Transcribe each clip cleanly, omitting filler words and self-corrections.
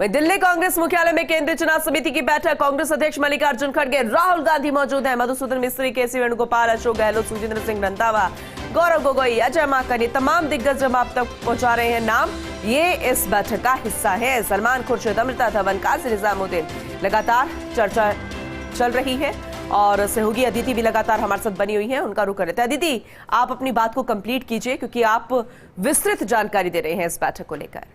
वहीं दिल्ली कांग्रेस मुख्यालय में केंद्रीय चुनाव समिति की बैठक। कांग्रेस अध्यक्ष मल्लिकार्जुन खड़गे, राहुल गांधी मौजूद हैं। मधुसूदन मिस्त्री, केसी वेणुगोपाल, अशोक गहलोत, सुजिंद्र सिंह रंधावा, गौरव गोगोई, अजय माकन, तमाम दिग्गज जब आप तक पहुंचा रहे हैं नाम। ये इस बैठक का हिस्सा है। सलमान खुर्शीद, अमृता धवन, काजी निजामुद्दीन, लगातार चर्चा चल रही है और सहयोगी अदिति भी लगातार हमारे साथ बनी हुई है, उनका रुख कर रहे थे। अदिति, आप अपनी बात को कंप्लीट कीजिए क्योंकि आप विस्तृत जानकारी दे रहे हैं इस बैठक को लेकर।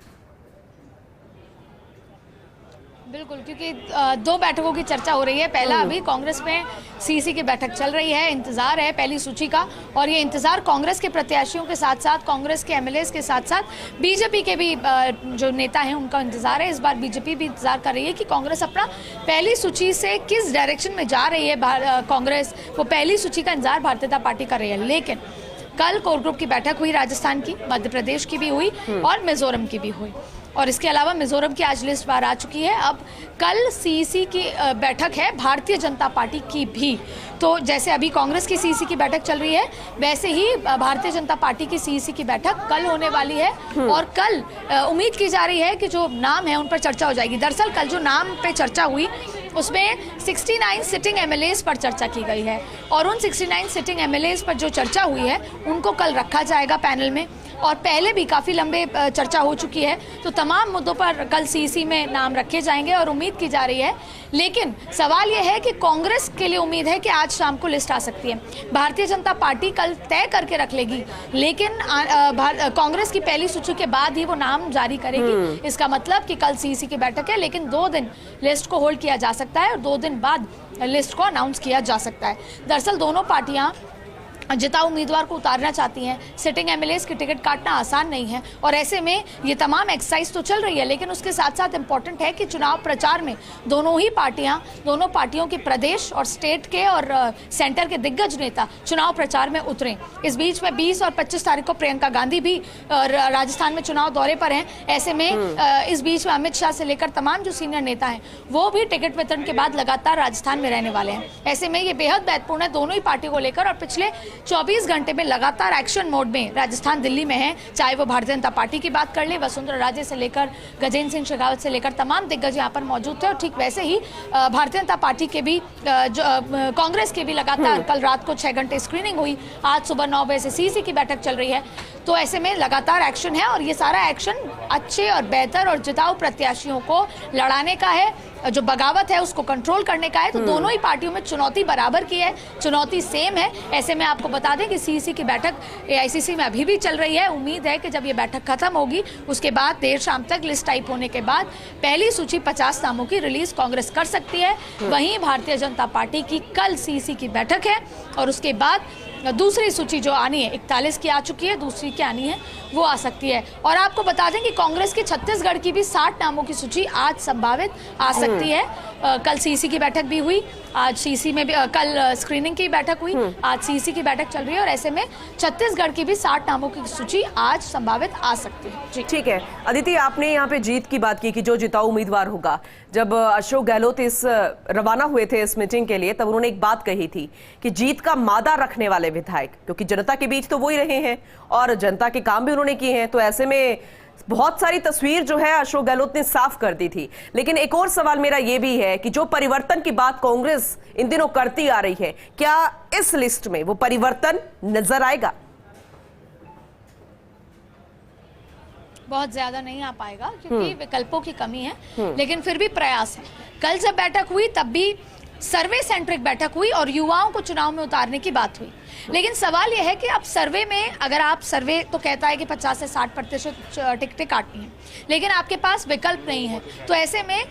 बिल्कुल, क्योंकि दो बैठकों की चर्चा हो रही है। पहला अभी कांग्रेस में सीसी की बैठक चल रही है, इंतजार है पहली सूची का, और ये इंतजार कांग्रेस के प्रत्याशियों के साथ साथ कांग्रेस के एमएलएस के साथ साथ बीजेपी के भी जो नेता हैं उनका इंतजार है। इस बार बीजेपी भी इंतजार कर रही है कि कांग्रेस अपना पहली सूची से किस डायरेक्शन में जा रही है। कांग्रेस वो पहली सूची का इंतजार भारतीय जनता पार्टी कर रही है। लेकिन कल कोर ग्रुप की बैठक हुई, राजस्थान की, मध्य प्रदेश की भी हुई और मिजोरम की भी हुई, और इसके अलावा मिजोरम की आज लिस्ट बाहर आ चुकी है। अब कल सीईसी की बैठक है भारतीय जनता पार्टी की भी। तो जैसे अभी कांग्रेस की सीईसी की बैठक चल रही है, वैसे ही भारतीय जनता पार्टी की सीईसी की बैठक कल होने वाली है। और कल उम्मीद की जा रही है कि जो नाम है उन पर चर्चा हो जाएगी। दरअसल कल जो नाम पे चर्चा हुई उसमें 69 सिटिंग एमएलएस पर चर्चा की गई है, और उन 69 सिटिंग एमएलएस पर जो चर्चा हुई है उनको कल रखा जाएगा पैनल में। और पहले भी काफ़ी लंबे चर्चा हो चुकी है, तो तमाम मुद्दों पर कल सीईसी में नाम रखे जाएंगे और उम्मीद की जा रही है। लेकिन सवाल यह है कि कांग्रेस के लिए उम्मीद है कि आज शाम को लिस्ट आ सकती है। भारतीय जनता पार्टी कल तय करके रख लेगी, लेकिन कांग्रेस की पहली सूची के बाद ही वो नाम जारी करेगी। इसका मतलब कि कल सीईसी की बैठक है, लेकिन 2 दिन लिस्ट को होल्ड किया जा सकता है और 2 दिन बाद लिस्ट को अनाउंस किया जा सकता है। दरअसल दोनों पार्टियां जिताऊ उम्मीदवार को उतारना चाहती हैं। सिटिंग एमएलएस की टिकट काटना आसान नहीं है, और ऐसे में ये तमाम एक्सरसाइज तो चल रही है, लेकिन उसके साथ साथ इम्पोर्टेंट है कि चुनाव प्रचार में दोनों पार्टियों के प्रदेश और स्टेट के और सेंटर के दिग्गज नेता चुनाव प्रचार में उतरें। इस बीच में 20 और 25 तारीख को प्रियंका गांधी भी राजस्थान में चुनाव दौरे पर हैं। ऐसे में इस बीच में अमित शाह से लेकर तमाम जो सीनियर नेता हैं वो भी टिकट वितरण के बाद लगातार राजस्थान में रहने वाले हैं। ऐसे में ये बेहद महत्वपूर्ण है दोनों ही पार्टियों को लेकर, और पिछले 24 घंटे में लगातार एक्शन मोड में राजस्थान दिल्ली में है। चाहे वो भारतीय जनता पार्टी की बात कर ले, वसुंधरा राजे से लेकर गजेंद्र सिंह शेखावत से लेकर तमाम दिग्गज यहाँ पर मौजूद थे। और ठीक वैसे ही भारतीय जनता पार्टी के भी कांग्रेस के भी लगातार कल रात को 6 घंटे स्क्रीनिंग हुई। आज सुबह 9 बजे से सीईसी की बैठक चल रही है। तो ऐसे में लगातार एक्शन है, और ये सारा एक्शन अच्छे और बेहतर और जिताऊ प्रत्याशियों को लड़ाने का है, जो बगावत है उसको कंट्रोल करने का है। तो दोनों ही पार्टियों में चुनौती बराबर की है, चुनौती सेम है। ऐसे में आपको बता दें कि सीईसी की बैठक एआईसीसी में अभी भी चल रही है। उम्मीद है कि जब ये बैठक खत्म होगी उसके बाद देर शाम तक लिस्ट टाइप होने के बाद पहली सूची 50 नामों की रिलीज कांग्रेस कर सकती है। वहीं भारतीय जनता पार्टी की कल सीईसी की बैठक है, और उसके बाद दूसरी सूची जो आनी है 41 की आ चुकी है, दूसरी की आनी है वो आ सकती है। और आपको बता दें कि कांग्रेस की छत्तीसगढ़ की भी 60 नामों की सूची आज संभावित आ सकती है। कल सीईसी की बैठक भी हुई, आज सीईसी में भी कल स्क्रीनिंग की बैठक हुई, आज सीईसी की बैठक चल रही है, और ऐसे में छत्तीसगढ़ की भी 60 नामों की सूची आज संभावित आ सकती है। जी ठीक है अदिति, आपने यहाँ पे जीत की बात की कि जो जिताऊ उम्मीदवार होगा। जब अशोक गहलोत इस रवाना हुए थे इस मीटिंग के लिए, तब उन्होंने एक बात कही थी कि जीत का मादा रखने वाले विधायक, क्योंकि जनता के बीच तो वो ही रहे हैं और जनता के काम भी उन्होंने किए हैं। तो ऐसे में बहुत सारी तस्वीर जो है अशोक गहलोत ने साफ कर दी थी। लेकिन एक और सवाल मेरा ये भी है कि जो परिवर्तन की बात कांग्रेस इन दिनों करती आ रही है, क्या इस लिस्ट में वो परिवर्तन नजर आएगा? बहुत ज्यादा नहीं आ पाएगा, क्योंकि विकल्पों की कमी है, लेकिन फिर भी प्रयास है। कल जब बैठक हुई तब भी सर्वे सेंट्रिक बैठक हुई और युवाओं को चुनाव में उतारने की बात हुई। लेकिन सवाल यह है कि अब सर्वे में, अगर आप सर्वे तो कहता है कि 50 से 60% टिकटें काटनी है, लेकिन आपके पास विकल्प नहीं है। तो ऐसे में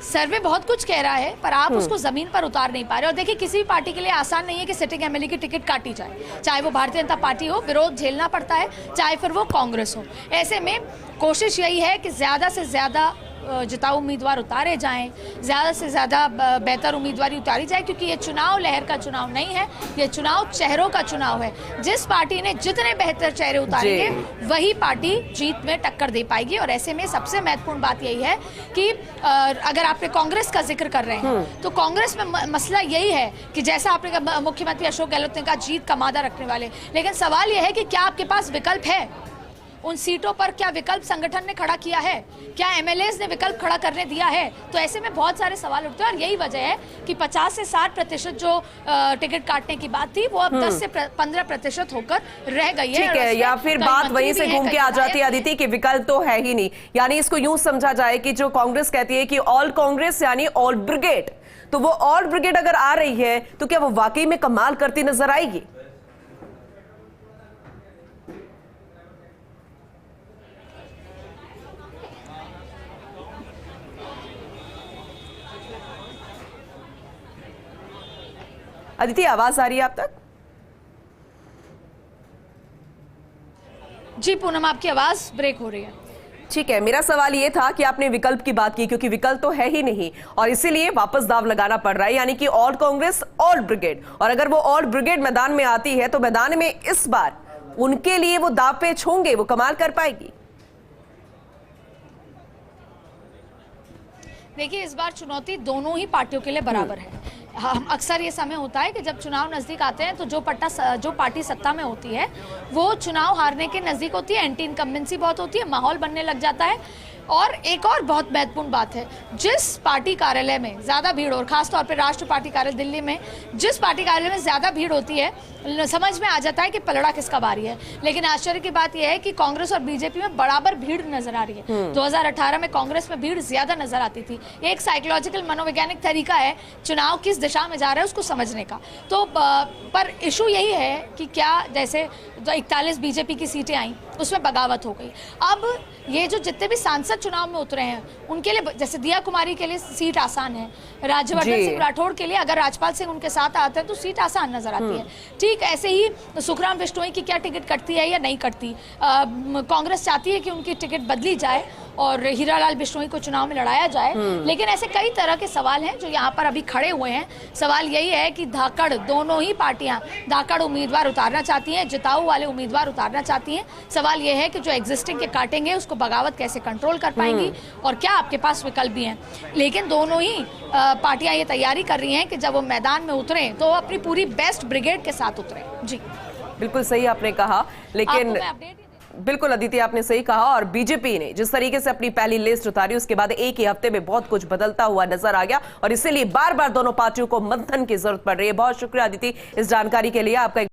सर्वे बहुत कुछ कह रहा है, पर आप उसको जमीन पर उतार नहीं पा रहे। और देखिए, किसी भी पार्टी के लिए आसान नहीं है कि सिटिंग एमएलए की टिकट काटी जाए, चाहे वो भारतीय जनता पार्टी हो, विरोध झेलना पड़ता है, चाहे फिर वो कांग्रेस हो। ऐसे में कोशिश यही है कि ज्यादा से ज्यादा जिताऊ उम्मीदवार उतारे जाएं, ज़्यादा से ज़्यादा बेहतर उम्मीदवारी उतारी जाए, क्योंकि ये चुनाव लहर का चुनाव नहीं है, ये चुनाव चेहरों का चुनाव है। जिस पार्टी ने जितने बेहतर चेहरे उतारेंगे वही पार्टी जीत में टक्कर दे पाएगी। और ऐसे में सबसे महत्वपूर्ण बात यही है कि अगर आपने कांग्रेस का जिक्र कर रहे हैं तो कांग्रेस में मसला यही है कि जैसा आपने मुख्यमंत्री अशोक गहलोत ने कहा, जीत का मादा रखने वाले, लेकिन सवाल यह है कि क्या आपके पास विकल्प है? उन सीटों पर क्या विकल्प संगठन ने खड़ा किया है, क्या एमएलएज ने विकल्प खड़ा करने दिया है? तो ऐसे में बहुत सारे सवाल उठते हैं और यही वजह है कि 50 से 60% जो टिकट काटने की बात थी वो अब 10 से 15% होकर रह गई है। ठीक है, या फिर बात वहीं से घूम के आ जाती है अदिति कि विकल्प तो है ही नहीं। यानी इसको यूं समझा जाए कि जो कांग्रेस कहती है कि ऑल कांग्रेस यानी ऑल ब्रिगेड, तो वो ऑल ब्रिगेड अगर आ रही है तो क्या वो वाकई में कमाल करती नजर आएगी? अदिति, आवाज आ रही है आप तक? जी पूनम, आपकी आवाज ब्रेक हो रही है। ठीक है, मेरा सवाल ये था कि आपने विकल्प की बात की, क्योंकि विकल्प तो है ही नहीं और इसीलिए वापस दाव लगाना पड़ रहा है, यानी कि ऑल कांग्रेस ऑल ब्रिगेड। और अगर वो ऑल ब्रिगेड मैदान में आती है तो मैदान में इस बार उनके लिए वो दाव पेच होंगे, वो कमाल कर पाएगी? देखिए, इस बार चुनौती दोनों ही पार्टियों के लिए बराबर है। हम अक्सर ये समय होता है कि जब चुनाव नज़दीक आते हैं तो जो पार्टी सत्ता में होती है वो चुनाव हारने के नज़दीक होती है, एंटी इनकम्बेंसी बहुत होती है, माहौल बनने लग जाता है। और एक और बहुत महत्वपूर्ण बात है, जिस पार्टी कार्यालय में ज़्यादा भीड़ और खासतौर पर राष्ट्रीय पार्टी कार्यालय दिल्ली में जिस पार्टी कार्यालय में ज़्यादा भीड़ होती है, समझ में आ जाता है कि पलड़ा किसका बारी है। लेकिन आश्चर्य की बात यह है कि कांग्रेस और बीजेपी में बराबर भीड़ नजर आ रही है। 2018 में कांग्रेस में भीड़ ज्यादा नजर आती थी। ये एक साइकोलॉजिकल मनोवैज्ञानिक तरीका है चुनाव किस दिशा में जा रहा है उसको समझने का। तो पर इशू यही है कि क्या जैसे 41 बीजेपी की सीटें आई उसमें बगावत हो गई। अब ये जो जितने भी सांसद चुनाव में उतरे हैं उनके लिए, जैसे दिया कुमारी के लिए सीट आसान है, राज्यवर्धन सिंह राठौड़ के लिए अगर राजपाल सिंह उनके साथ आते हैं तो सीट आसान नजर आती है। ठीक ऐसे ही सुखराम बिश्नोई की क्या टिकट कटती है या नहीं कटती। कांग्रेस चाहती है कि उनकी टिकट बदली जाए और हीरालाल बिश्नोई को चुनाव में लड़ाया जाए। लेकिन ऐसे कई तरह के सवाल हैं जो यहाँ पर अभी खड़े हुए हैं। सवाल यही है कि धाकड़, दोनों ही पार्टियां धाकड़ उम्मीदवार उतारना चाहती हैं, जिताऊ वाले उम्मीदवार उतारना चाहती हैं। सवाल यह है कि जो एग्जिस्टिंग के काटेंगे उसको बगावत कैसे कंट्रोल कर पाएंगी और क्या आपके पास विकल्प भी हैं। लेकिन दोनों ही पार्टियां ये तैयारी कर रही हैं कि जब वो मैदान में उतरे तो अपनी पूरी बेस्ट ब्रिगेड के साथ उतरे। जी बिल्कुल सही आपने कहा, लेकिन बिल्कुल अदिति आपने सही कहा। और बीजेपी ने जिस तरीके से अपनी पहली लिस्ट उतारी उसके बाद एक ही हफ्ते में बहुत कुछ बदलता हुआ नजर आ गया और इसीलिए बार बार दोनों पार्टियों को मंथन की जरूरत पड़ रही है। बहुत शुक्रिया अदिति इस जानकारी के लिए आपका।